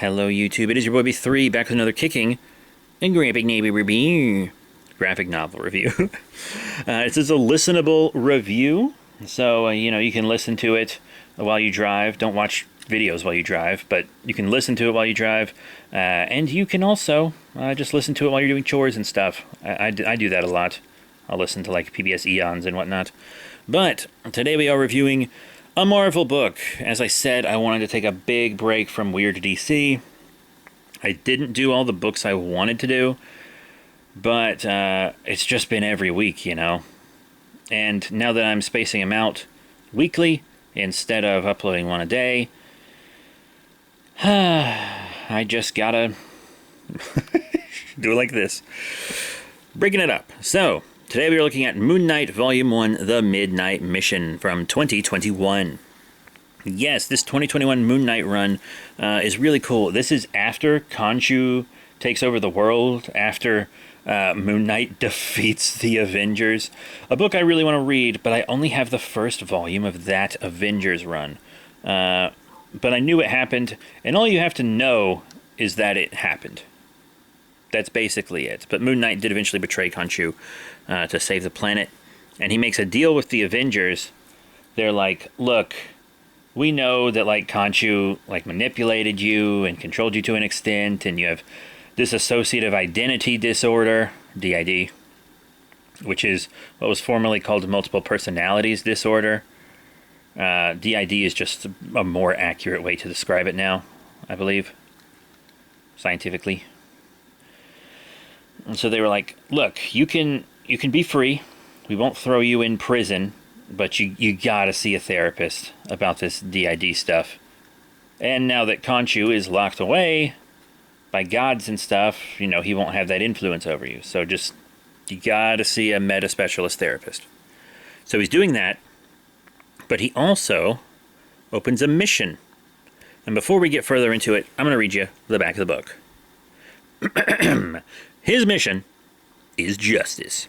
Hello, YouTube. It is your boy B3 back with another kicking and graphic novel review. This is a listenable review, so you can listen to it while you drive. Don't watch videos while you drive, but you can listen to it while you drive, and you can also just listen to it while you're doing chores and stuff. I do that a lot. I'll listen to like PBS Eons and whatnot. But today we are reviewing a Marvel book. As I said, I wanted to take a big break from Weird DC. I didn't do all the books I wanted to do, but it's just been every week, And now that I'm spacing them out weekly instead of uploading one a day, I just gotta do it like this. Breaking it up. So, today we are looking at Moon Knight Volume 1, The Midnight Mission from 2021. Yes, this 2021 Moon Knight run is really cool. This is after Khonshu takes over the world, after Moon Knight defeats the Avengers. A book I really want to read, but I only have the first volume of that Avengers run. But I knew it happened, and all you have to know is that it happened. That's basically it. But Moon Knight did eventually betray Khonshu to save the planet, and he makes a deal with the Avengers. They're like, look, we know that Khonshu manipulated you and controlled you to an extent, and you have dissociative identity disorder, DID, which is what was formerly called multiple personalities disorder. DID is just a more accurate way to describe it now, I believe, scientifically. And so they were like, look, you can be free. We won't throw you in prison, but you gotta see a therapist about this DID stuff. And now that Khonshu is locked away by gods and stuff, he won't have that influence over you. So you gotta see a meta-specialist therapist. So he's doing that, but he also opens a mission. And before we get further into it, I'm gonna read you the back of the book. His mission is justice.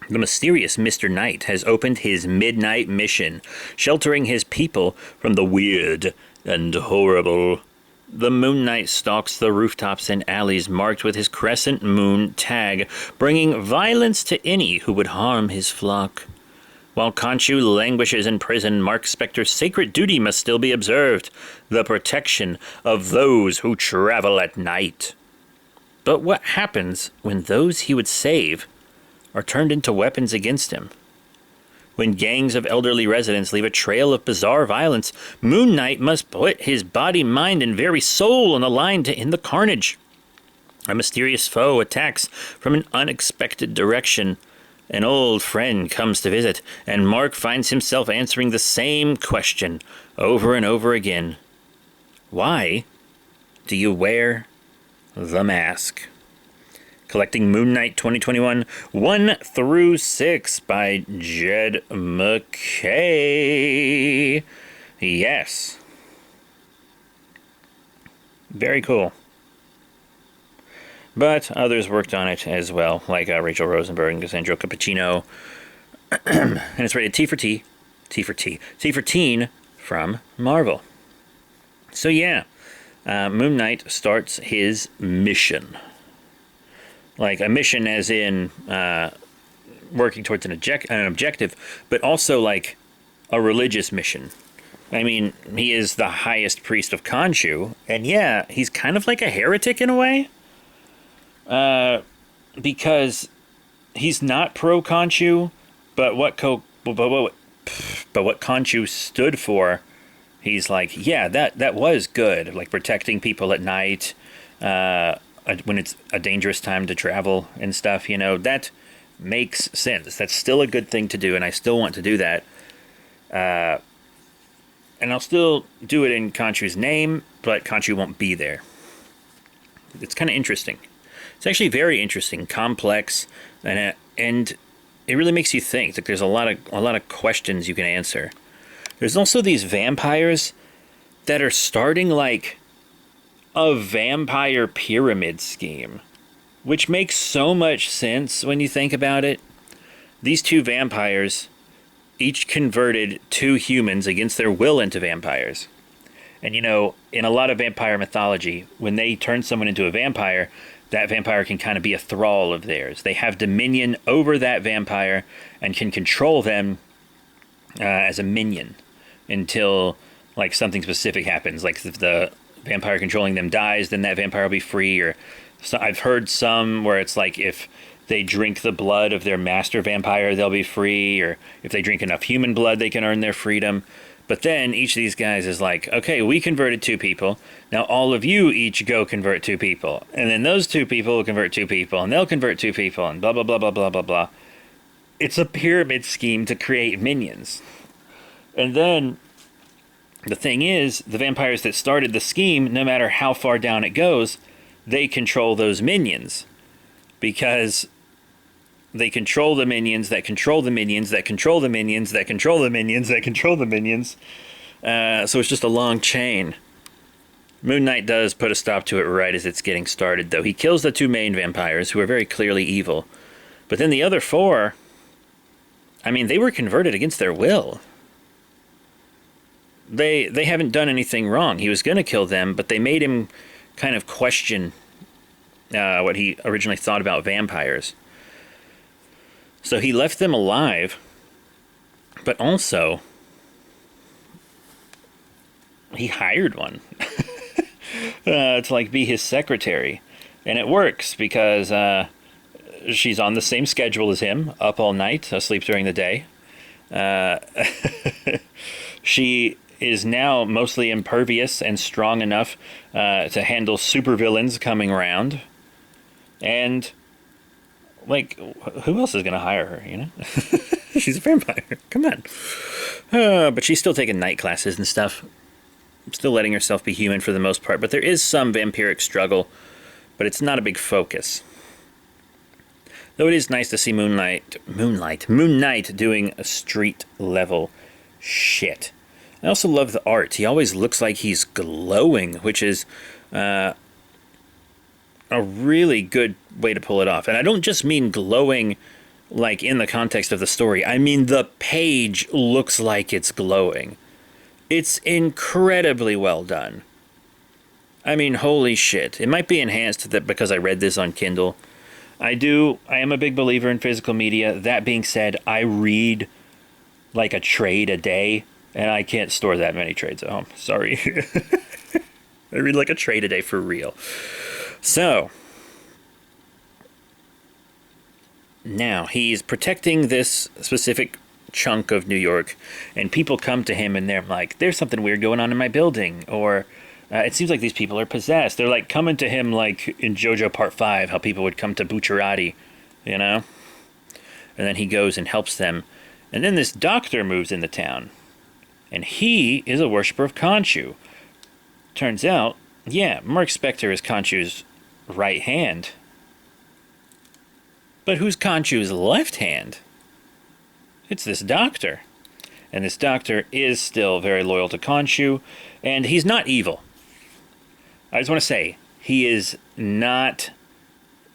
The mysterious Mr. Knight has opened his midnight mission, sheltering his people from the weird and horrible. The Moon Knight stalks the rooftops and alleys marked with his crescent moon tag, bringing violence to any who would harm his flock. While Khonshu languishes in prison, Mark Spector's sacred duty must still be observed, the protection of those who travel at night. But what happens when those he would save are turned into weapons against him? When gangs of elderly residents leave a trail of bizarre violence, Moon Knight must put his body, mind, and very soul on the line to end the carnage. A mysterious foe attacks from an unexpected direction. An old friend comes to visit, and Mark finds himself answering the same question over and over again. Why do you wear the mask? Collecting Moon Knight 2021 1 through 6 by Jed MacKay. Yes. Very cool. But others worked on it as well, like Rachel Rosenberg and Cassandra Cappuccino. And it's rated T for Teen from Marvel. So yeah, Moon Knight starts his mission. Like a mission as in working towards an objective, but also like a religious mission. I mean, he is the highest priest of Khonshu, and yeah, he's kind of like a heretic in a way. Because he's not pro Khonshu, but what Khonshu stood for, he's like, yeah, that was good, like protecting people at night, when it's a dangerous time to travel and stuff, that makes sense. That's still a good thing to do, and I still want to do that. And I'll still do it in Khonshu's name, but Khonshu won't be there. It's kind of interesting. It's actually very interesting, complex, and it really makes you think. Like there's a lot of questions you can answer. There's also these vampires that are starting like a vampire pyramid scheme, which makes so much sense when you think about it. These two vampires each converted two humans against their will into vampires. And, you know, in a lot of vampire mythology, when they turn someone into a vampire, that vampire can kind of be a thrall of theirs. They have dominion over that vampire and can control them as a minion until, like, something specific happens. Like, if the vampire controlling them dies, then that vampire will be free. Or so I've heard some where it's like if they drink the blood of their master vampire, they'll be free. Or if they drink enough human blood, they can earn their freedom. But then each of these guys is like, okay, we converted 2 people. Now all of you each go convert 2 people. And then those 2 people will convert 2 people. And they'll convert 2 people. And blah, blah, blah, blah, blah, blah, blah. It's a pyramid scheme to create minions. And then the thing is, the vampires that started the scheme, no matter how far down it goes, they control those minions. Because they control the minions that control the minions that control the minions that control the minions that control the minions. So it's just a long chain. Moon Knight does put a stop to it right as it's getting started, though. He kills the 2 main vampires, who are very clearly evil. But then the other 4, I mean, they were converted against their will. They haven't done anything wrong. He was going to kill them, but they made him kind of question what he originally thought about vampires. So he left them alive, but also he hired one to like be his secretary. And it works because she's on the same schedule as him, up all night, asleep during the day. She is now mostly impervious and strong enough to handle supervillains coming around. And, like, who else is going to hire her, you know? She's a vampire. Come on. But she's still taking night classes and stuff. Still letting herself be human for the most part. But there is some vampiric struggle. But it's not a big focus. Though it is nice to see Moon Knight doing a street-level shit. I also love the art. He always looks like he's glowing, which is a really good way to pull it off. And I don't just mean glowing like in the context of the story. I mean the page looks like it's glowing. It's incredibly well done. I mean, holy shit. It might be enhanced that because I read this on Kindle. I am a big believer in physical media. That being said, I read like a trade a day, and I can't store that many trades at home. Sorry. I read like a trade a day for real. So, now he's protecting this specific chunk of New York, and people come to him and they're like, there's something weird going on in my building, or it seems like these people are possessed. They're like coming to him like in JoJo Part 5, how people would come to Bucciarati, you know? And then he goes and helps them. And then this doctor moves into town, and he is a worshiper of Khonshu. Turns out, yeah, Mark Spector is Khonshu's right hand. But who's Khonshu's left hand? It's this doctor. And this doctor is still very loyal to Khonshu, and he's not evil. I just want to say, he is not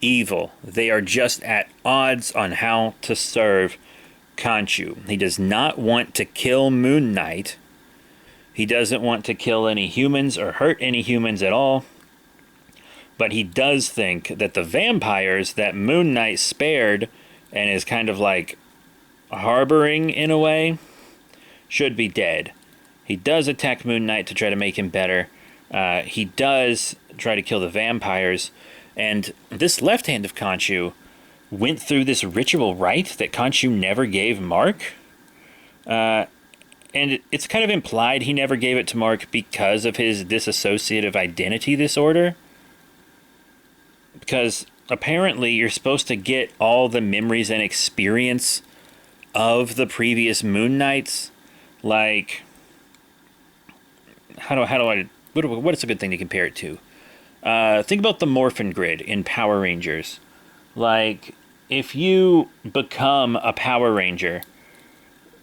evil. They are just at odds on how to serve Khonshu. He does not want to kill Moon Knight. He doesn't want to kill any humans or hurt any humans at all. But he does think that the vampires that Moon Knight spared and is kind of like harboring in a way should be dead. He does attack Moon Knight to try to make him better. He does try to kill the vampires. And this left hand of Khonshu went through this ritual rite that Khonshu never gave Mark. And it's kind of implied he never gave it to Mark because of his dissociative identity disorder. Because apparently you're supposed to get all the memories and experience of the previous Moon Knights. Like, what is a good thing to compare it to? Think about the Morphin Grid in Power Rangers. Like, if you become a Power Ranger,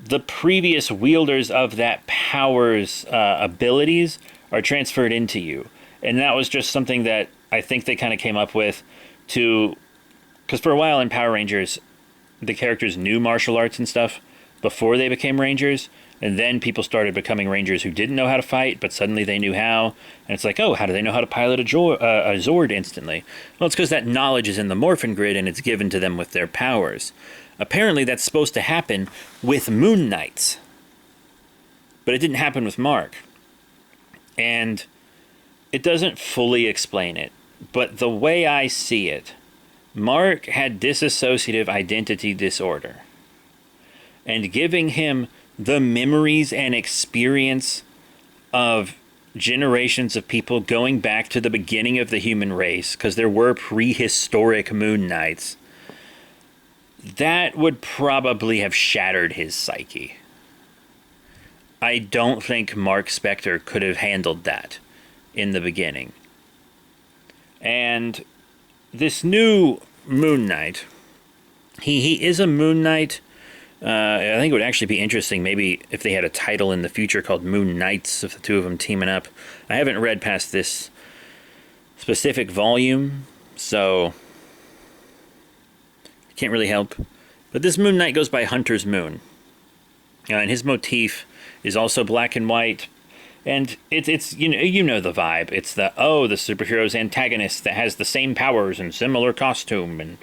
the previous wielders of that power's abilities are transferred into you. And that was just something that I think they kind of came up with to... Because for a while in Power Rangers, the characters knew martial arts and stuff before they became Rangers. And then people started becoming Rangers who didn't know how to fight, but suddenly they knew how. And it's like, oh, how do they know how to pilot a Zord instantly? Well, it's because that knowledge is in the Morphin Grid and it's given to them with their powers. Apparently that's supposed to happen with Moon Knights. But it didn't happen with Mark. And it doesn't fully explain it. But the way I see it, Mark had dissociative identity disorder. And giving him the memories and experience of generations of people going back to the beginning of the human race, because there were prehistoric Moon Knights, that would probably have shattered his psyche. I don't think Mark Spector could have handled that in the beginning. And this new Moon Knight, he is a Moon Knight. I think it would actually be interesting maybe if they had a title in the future called Moon Knights, if the two of them teaming up. I haven't read past this specific volume, so I can't really help. But this Moon Knight goes by Hunter's Moon. And his motif is also black and white. And it's you know the vibe. It's the superhero's antagonist that has the same powers and similar costume, and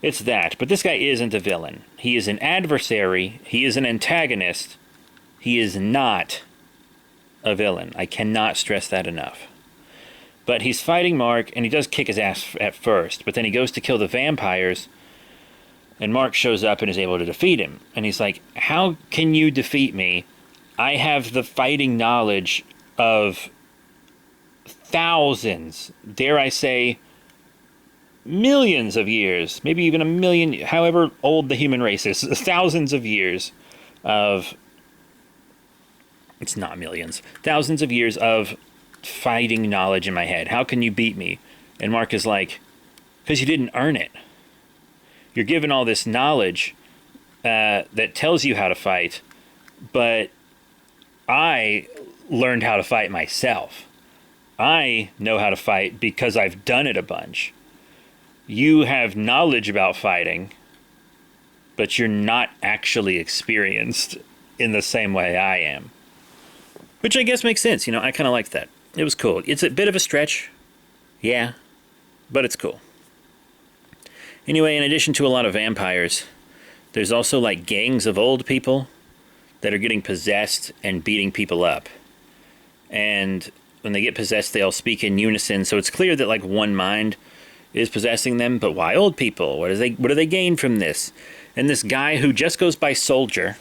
it's that. But this guy isn't a villain. He is an adversary. He is an antagonist. He is not a villain. I cannot stress that enough. But he's fighting Mark, and he does kick his ass at first. But then he goes to kill the vampires, and Mark shows up and is able to defeat him. And he's like, how can you defeat me? I have the fighting knowledge of thousands, dare I say, millions of years, maybe even a million, however old the human race is, thousands of years of, it's not millions, thousands of years of fighting knowledge in my head. How can you beat me? And Mark is like, because you didn't earn it. You're given all this knowledge that tells you how to fight, but I learned how to fight myself. I know how to fight because I've done it a bunch. You have knowledge about fighting, but you're not actually experienced in the same way I am. Which I guess makes sense. I kind of like that. It was cool. It's a bit of a stretch. Yeah. But it's cool. Anyway, in addition to a lot of vampires, there's also like gangs of old people that are getting possessed and beating people up. And when they get possessed, they all speak in unison. So it's clear that like one mind is possessing them, but why old people? What do they gain from this? And this guy who just goes by Soldier,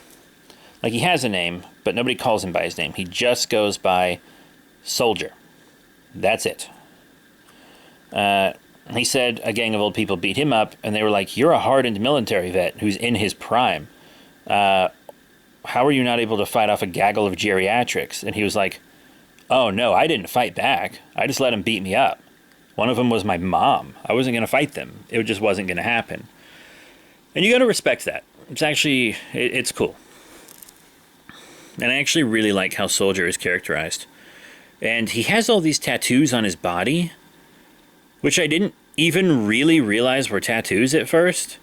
like he has a name, but nobody calls him by his name. He just goes by Soldier. That's it. He said a gang of old people beat him up, and they were like, you're a hardened military vet who's in his prime. How are you not able to fight off a gaggle of geriatrics? And he was like, oh no, I didn't fight back. I just let them beat me up. One of them was my mom. I wasn't going to fight them. It just wasn't going to happen. And you got to respect that. It's actually, it's cool. And I actually really like how Soldier is characterized. And he has all these tattoos on his body, which I didn't even really realize were tattoos at first.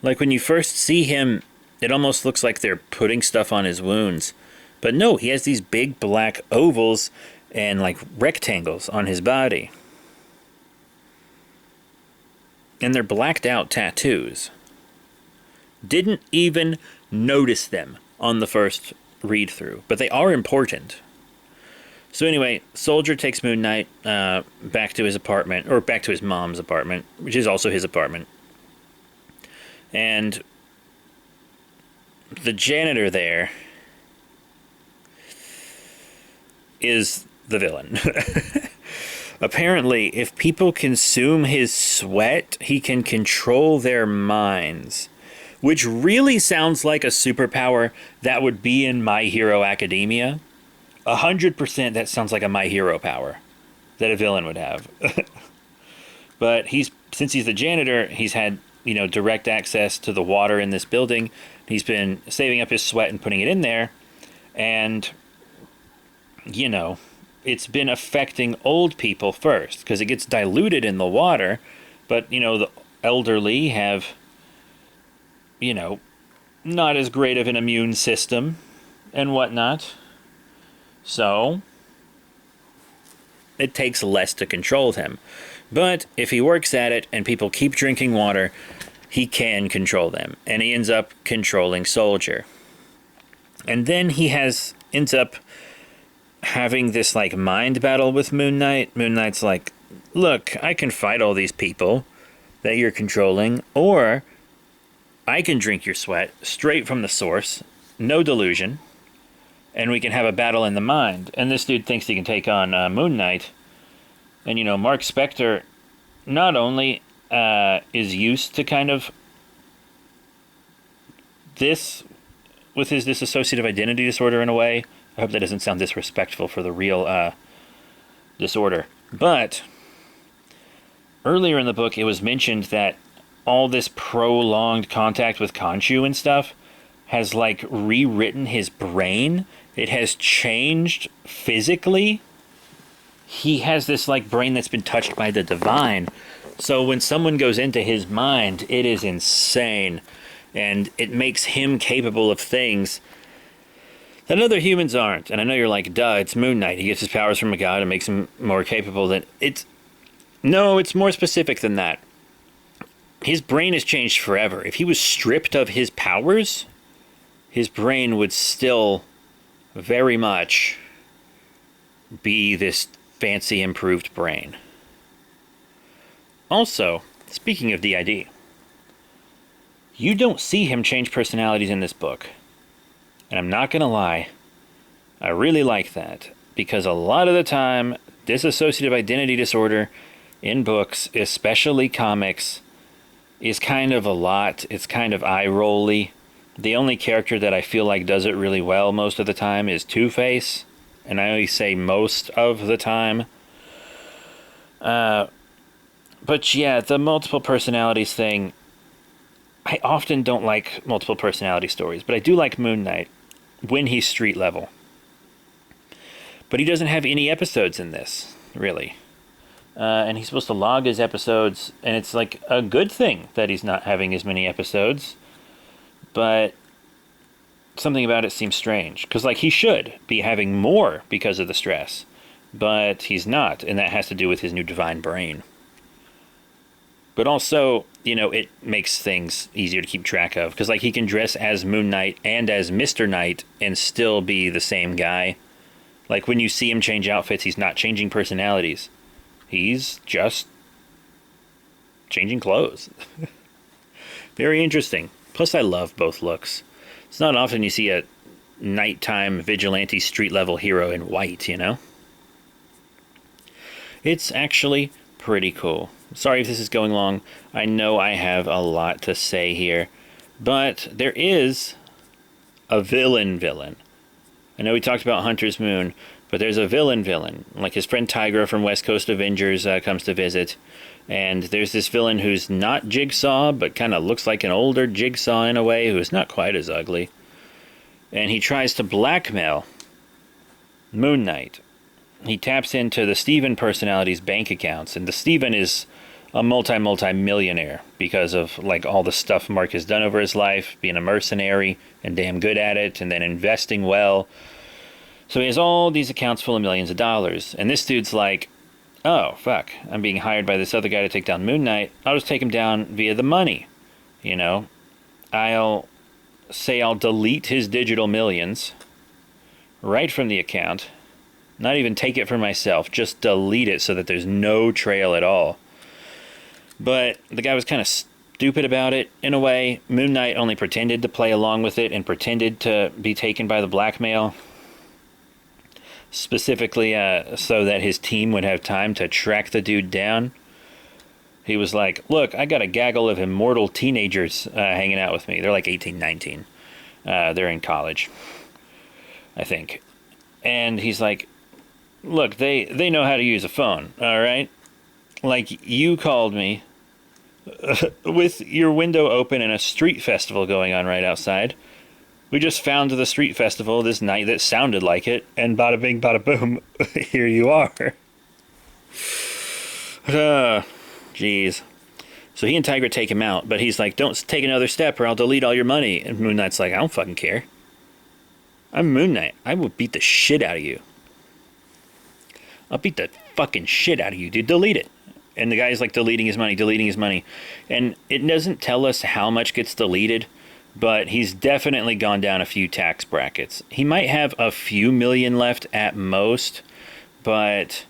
Like when you first see him, it almost looks like they're putting stuff on his wounds. But no, he has these big black ovals and like rectangles on his body. And they're blacked out tattoos. Didn't even notice them on the first read through, but they are important. So anyway, Soldier takes Moon Knight back to his apartment, or back to his mom's apartment, which is also his apartment. And the janitor there is the villain. Apparently, if people consume his sweat, he can control their minds. Which really sounds like a superpower that would be in My Hero Academia. 100% that sounds like a My Hero power that a villain would have. But since he's the janitor, he's had, direct access to the water in this building. He's been saving up his sweat and putting it in there. And, it's been affecting old people first because it gets diluted in the water. But, the elderly have, not as great of an immune system. and whatnot. So it takes less to control him. But if he works at it and people keep drinking water, he can control them. And he ends up controlling Soldier. And then he ends up having this like mind battle with Moon Knight. Moon Knight's like, look, I can fight all these people that you're controlling, or I can drink your sweat straight from the source, no delusion, and we can have a battle in the mind. And this dude thinks he can take on Moon Knight. And, you know, Mark Spector not only is used to kind of this with his dissociative identity disorder in a way. I hope that doesn't sound disrespectful for the real disorder. But earlier in the book, it was mentioned that all this prolonged contact with Khonshu and stuff has, like, rewritten his brain. It has changed physically. He has this, like, brain that's been touched by the divine. So when someone goes into his mind, it is insane. And it makes him capable of things that other humans aren't. And I know you're like, duh, it's Moon Knight. He gets his powers from a god and makes him more capable than... No, it's more specific than that. His brain has changed forever. If he was stripped of his powers, his brain would still very much be this fancy improved brain. Also, speaking of DID, you don't see him change personalities in this book. And I'm not going to lie, I really like that. Because a lot of the time, dissociative identity disorder in books, especially comics, is kind of a lot. It's kind of eye-rolly. The only character that I feel like does it really well most of the time is Two-Face. And I only say most of the time. But yeah, the multiple personalities thing, I often don't like multiple personality stories, but I do like Moon Knight when he's street level. But he doesn't have any episodes in this, really. And he's supposed to log his episodes, and it's like a good thing that he's not having as many episodes. But something about it seems strange, because like he should be having more because of the stress, but he's not, and that has to do with his new divine brain. But also, you know, it makes things easier to keep track of. Because, like, he can dress as Moon Knight and as Mr. Knight and still be the same guy. Like, when you see him change outfits, he's not changing personalities. He's just changing clothes. Very interesting. Plus, I love both looks. It's not often you see a nighttime vigilante street-level hero in white, you know? It's actually pretty cool. Sorry if this is going long. I know I have a lot to say here. But there is a villain. I know we talked about Hunter's Moon, but there's a villain. Like his friend Tigra from West Coast Avengers comes to visit. And there's this villain who's not Jigsaw, but kind of looks like an older Jigsaw in a way, who's not quite as ugly. And he tries to blackmail Moon Knight. He taps into the Steven personality's bank accounts, and the Steven is a multi-millionaire because of like all the stuff Mark has done over his life, being a mercenary and damn good at it, and then investing well. So he has all these accounts full of millions of dollars, and this dude's like, oh, fuck, I'm being hired by this other guy to take down Moon Knight. I'll just take him down via the money, you know? I'll delete his digital millions right from the account. Not even take it for myself, just delete it so that there's no trail at all. But the guy was kind of stupid about it, in a way. Moon Knight only pretended to play along with it and pretended to be taken by the blackmail. Specifically so that his team would have time to track the dude down. He was like, look, I got a gaggle of immortal teenagers hanging out with me. They're like 18, 19. They're in college, I think. And he's like, look, they know how to use a phone, all right? Like, you called me with your window open and a street festival going on right outside. We just found the street festival this night that sounded like it, and bada bing, bada boom, here you are. Jeez. So he and Tigra take him out, but he's like, don't take another step or I'll delete all your money. And Moon Knight's like, I don't fucking care. I'm Moon Knight. I will beat the shit out of you. I'll beat the fucking shit out of you, dude. Delete it. And the guy's like deleting his money. And it doesn't tell us how much gets deleted, but he's definitely gone down a few tax brackets. He might have a few million left at most, but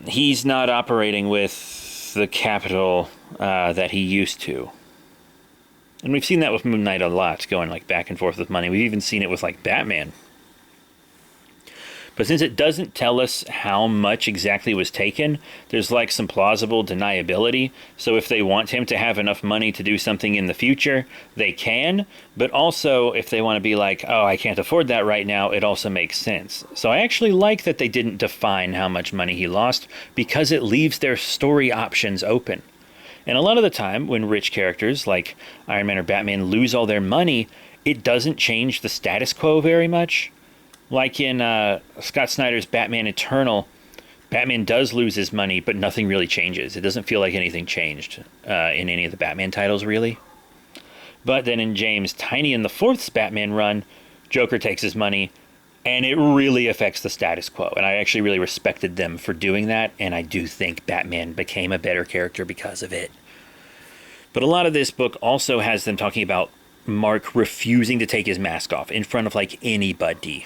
he's not operating with the capital that he used to. And we've seen that with Moon Knight a lot, going like back and forth with money. We've even seen it with like Batman. But since it doesn't tell us how much exactly was taken, there's like some plausible deniability. So if they want him to have enough money to do something in the future, they can. But also, if they want to be like, oh, I can't afford that right now, it also makes sense. So I actually like that they didn't define how much money he lost, because it leaves their story options open. And a lot of the time, when rich characters like Iron Man or Batman lose all their money, it doesn't change the status quo very much. Like in Scott Snyder's Batman Eternal, Batman does lose his money, but nothing really changes. It doesn't feel like anything changed in any of the Batman titles, really. But then in James Tynion the Fourth's Batman run, Joker takes his money, and it really affects the status quo. And I actually really respected them for doing that, and I do think Batman became a better character because of it. But a lot of this book also has them talking about Mark refusing to take his mask off in front of like anybody.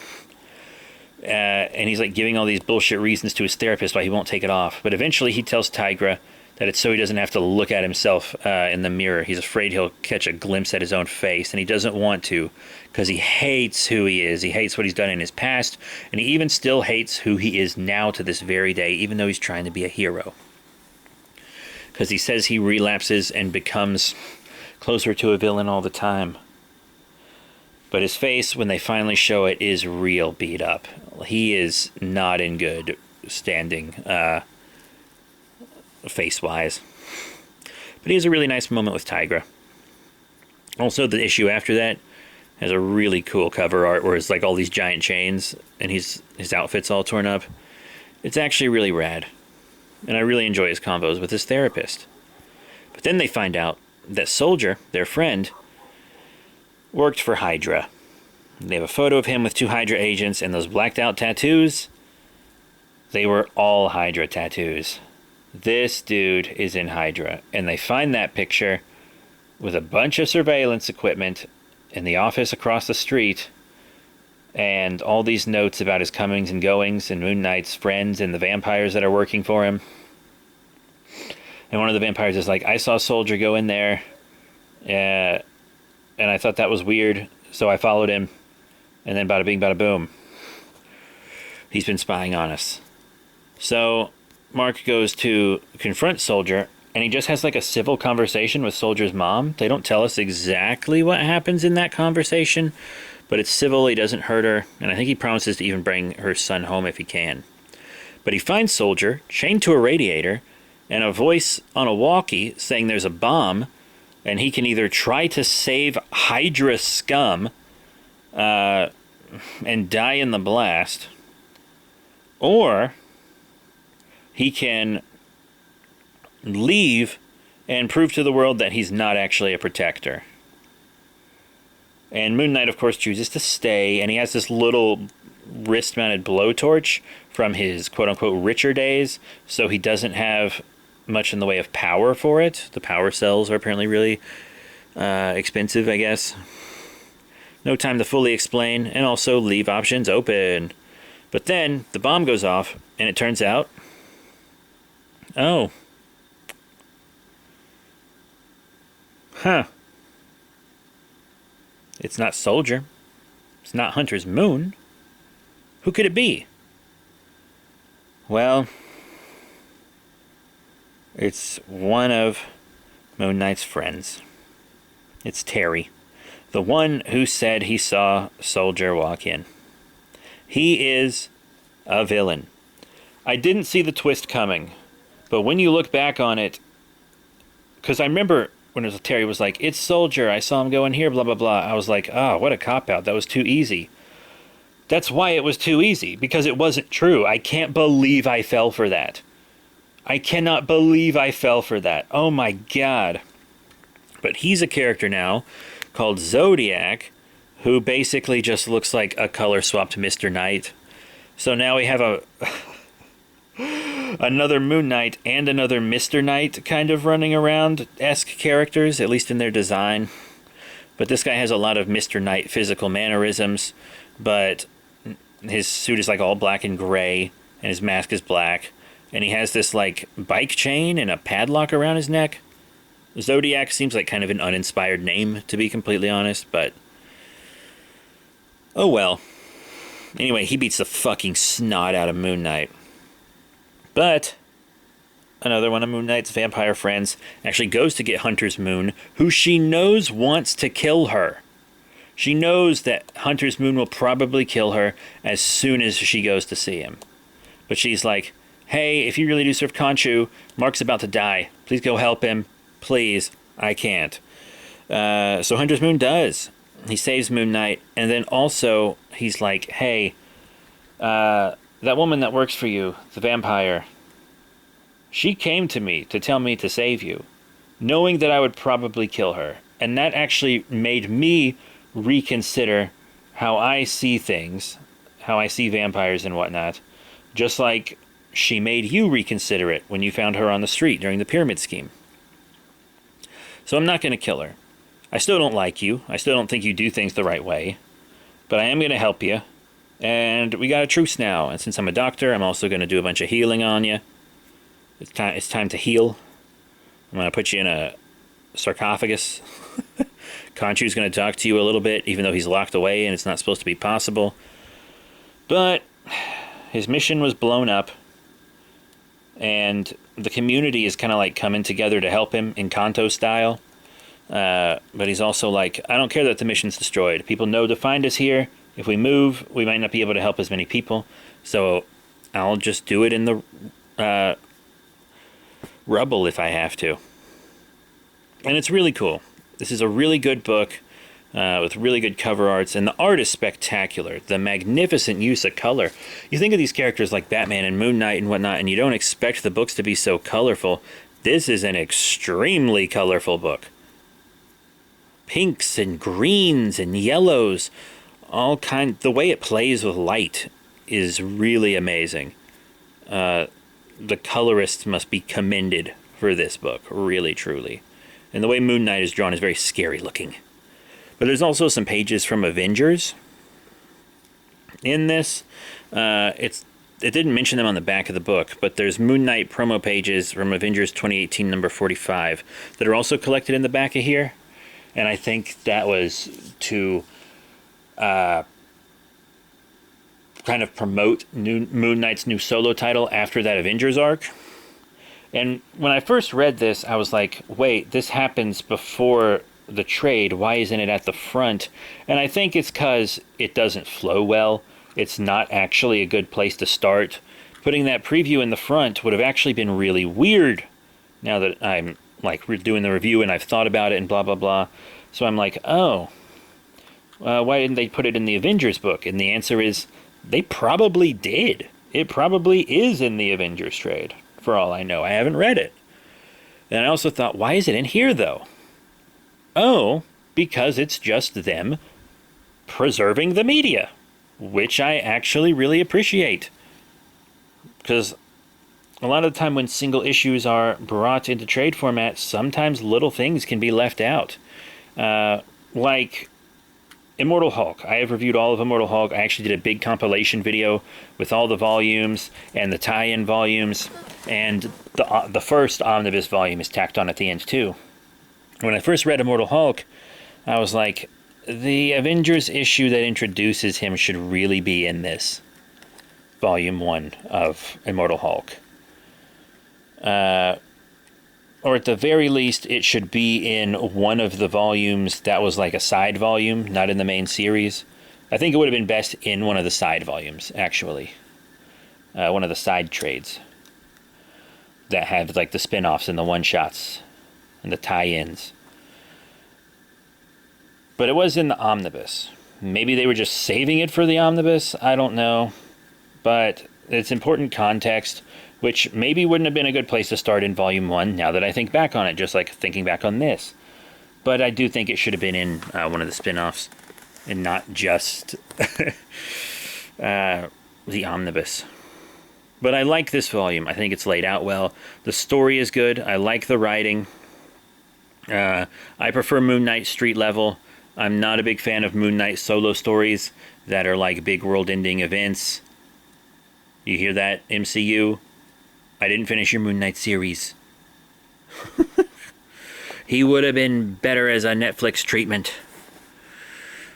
And he's like giving all these bullshit reasons to his therapist why he won't take it off. But eventually he tells Tigra that it's so he doesn't have to look at himself in the mirror. He's afraid he'll catch a glimpse at his own face, and he doesn't want to because he hates who he is. He hates what he's done in his past, and he even still hates who he is now to this very day, even though he's trying to be a hero. Because he says he relapses and becomes closer to a villain all the time. But his face, when they finally show it, is real beat up. He is not in good standing, face-wise. But he has a really nice moment with Tigra. Also, the issue after that has a really cool cover art where it's like all these giant chains and his outfit's all torn up. It's actually really rad. And I really enjoy his combos with his therapist. But then they find out that Soldier, their friend, worked for Hydra. They have a photo of him with 2 Hydra agents, and those blacked out tattoos, they were all Hydra tattoos. This dude is in Hydra, and they find that picture with a bunch of surveillance equipment in the office across the street, and all these notes about his comings and goings and Moon Knight's friends and the vampires that are working for him. And one of the vampires is like, I saw Soldier go in there, and I thought that was weird, so I followed him, and then bada bing, bada boom. He's been spying on us. So Mark goes to confront Soldier, and he just has like a civil conversation with Soldier's mom. They don't tell us exactly what happens in that conversation, but it's civil, he doesn't hurt her, and I think he promises to even bring her son home if he can. But he finds Soldier chained to a radiator, and a voice on a walkie saying there's a bomb, and he can either try to save Hydra scum and die in the blast, or he can leave and prove to the world that he's not actually a protector. And Moon Knight, of course, chooses to stay, and he has this little wrist-mounted blowtorch from his quote-unquote richer days, so he doesn't have much in the way of power for it. The power cells are apparently really expensive, I guess. No time to fully explain, and also leave options open. But then the bomb goes off, and it turns out, oh, huh, it's not Soldier. It's not Hunter's Moon. Who could it be? Well, it's one of Moon Knight's friends. It's Terry, the one who said he saw Soldier walk in. He is a villain. I didn't see the twist coming, but when you look back on it, because I remember when it was Terry was like, it's Soldier, I saw him go in here, blah, blah, blah. I was like, oh, what a cop-out. That was too easy. That's why it was too easy, because it wasn't true. I can't believe I fell for that. I cannot believe I fell for that. Oh my God. But he's a character now called Zodiac, who basically just looks like a color swapped Mr. Knight. So now we have another Moon Knight and another Mr. Knight kind of running around-esque characters, at least in their design. But this guy has a lot of Mr. Knight physical mannerisms, but his suit is like all black and gray, and his mask is black, and he has this like bike chain and a padlock around his neck. Zodiac seems like kind of an uninspired name, to be completely honest, but oh well. Anyway, he beats the fucking snot out of Moon Knight. But another one of Moon Knight's vampire friends actually goes to get Hunter's Moon, who she knows wants to kill her. She knows that Hunter's Moon will probably kill her as soon as she goes to see him. But she's like, hey, if you really do serve Khonshu, Mark's about to die. Please go help him. Please. I can't. So Hunter's Moon does. He saves Moon Knight, and then also he's like, hey, that woman that works for you, the vampire, she came to me to tell me to save you, knowing that I would probably kill her. And that actually made me reconsider how I see things, how I see vampires and whatnot, just like she made you reconsider it when you found her on the street during the pyramid scheme. So I'm not going to kill her. I still don't like you. I still don't think you do things the right way. But I am going to help you. And we got a truce now. And since I'm a doctor, I'm also going to do a bunch of healing on you. It's time to heal. I'm going to put you in a sarcophagus. Khonshu's going to talk to you a little bit, even though he's locked away and it's not supposed to be possible. But his mission was blown up. And the community is kind of like coming together to help him in Kanto style. But he's also like, I don't care that the mission's destroyed. People know to find us here. If we move, we might not be able to help as many people. So I'll just do it in the rubble if I have to. And it's really cool. This is a really good book with really good cover arts. And the art is spectacular. The magnificent use of color. You think of these characters like Batman and Moon Knight and whatnot, and you don't expect the books to be so colorful. This is an extremely colorful book. Pinks and greens and yellows, the way it plays with light is really amazing. The colorists must be commended for this book, really, truly. And the way Moon Knight is drawn is very scary looking. But there's also some pages from Avengers in this. It didn't mention them on the back of the book, but there's Moon Knight promo pages from Avengers 2018 number 45 that are also collected in the back of here. And I think that was to kind of promote Moon Knight's new solo title after that Avengers arc. And when I first read this, I was like, wait, this happens before the trade. Why isn't it at the front? And I think it's because it doesn't flow well. It's not actually a good place to start. Putting that preview in the front would have actually been really weird now that I'm like doing the review and I've thought about it and blah, blah, blah. So I'm like, oh, why didn't they put it in the Avengers book? And the answer is they probably did. It probably is in the Avengers trade, for all I know. I haven't read it. And I also thought, why is it in here, though? Oh, because it's just them preserving the media, which I actually really appreciate. Because a lot of the time when single issues are brought into trade format, sometimes little things can be left out. Like Immortal Hulk. I have reviewed all of Immortal Hulk. I actually did a big compilation video with all the volumes and the tie-in volumes. And the first omnibus volume is tacked on at the end too. When I first read Immortal Hulk, I was like, the Avengers issue that introduces him should really be in this. Volume 1 of Immortal Hulk. Or at the very least, it should be in one of the volumes that was like a side volume, not in the main series. I think it would have been best in one of the side volumes, actually. One of the side trades that had like the spin-offs and the one-shots and the tie-ins. But it was in the omnibus. Maybe they were just saving it for the omnibus, I don't know. But it's important context, which maybe wouldn't have been a good place to start in Volume 1, now that I think back on it, just like thinking back on this. But I do think it should have been in one of the spin-offs. and not just the omnibus. But I like this volume. I think it's laid out well. The story is good. I like the writing. I prefer Moon Knight street level. I'm not a big fan of Moon Knight solo stories that are like big world-ending events. You hear that, MCU? I didn't finish your Moon Knight series. He would have been better as a Netflix treatment.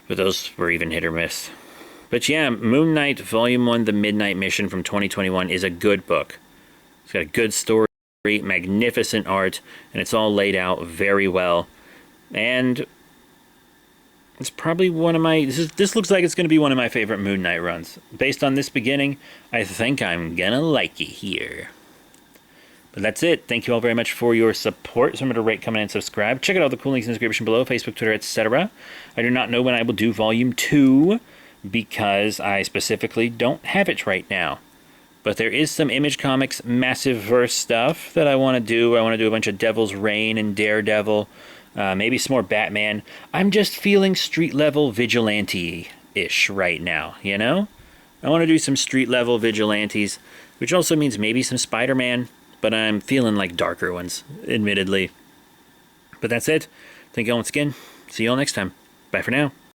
But those were even hit or miss. But yeah, Moon Knight Volume 1, The Midnight Mission from 2021 is a good book. It's got a good story, magnificent art, and it's all laid out very well. And it's probably one of my... This looks like it's going to be one of my favorite Moon Knight runs. Based on this beginning, I think I'm going to like it here. But that's it. Thank you all very much for your support. Remember to rate, comment, and subscribe. Check out all the cool links in the description below. Facebook, Twitter, etc. I do not know when I will do Volume 2 because I specifically don't have it right now. But there is some Image Comics Massive Verse stuff that I want to do. I want to do a bunch of Devil's Reign and Daredevil. Maybe some more Batman. I'm just feeling street-level vigilante-ish right now, you know? I want to do some street-level vigilantes, which also means maybe some Spider-Man. But I'm feeling like darker ones, admittedly. But that's it. Thank you all once again. See you all next time. Bye for now.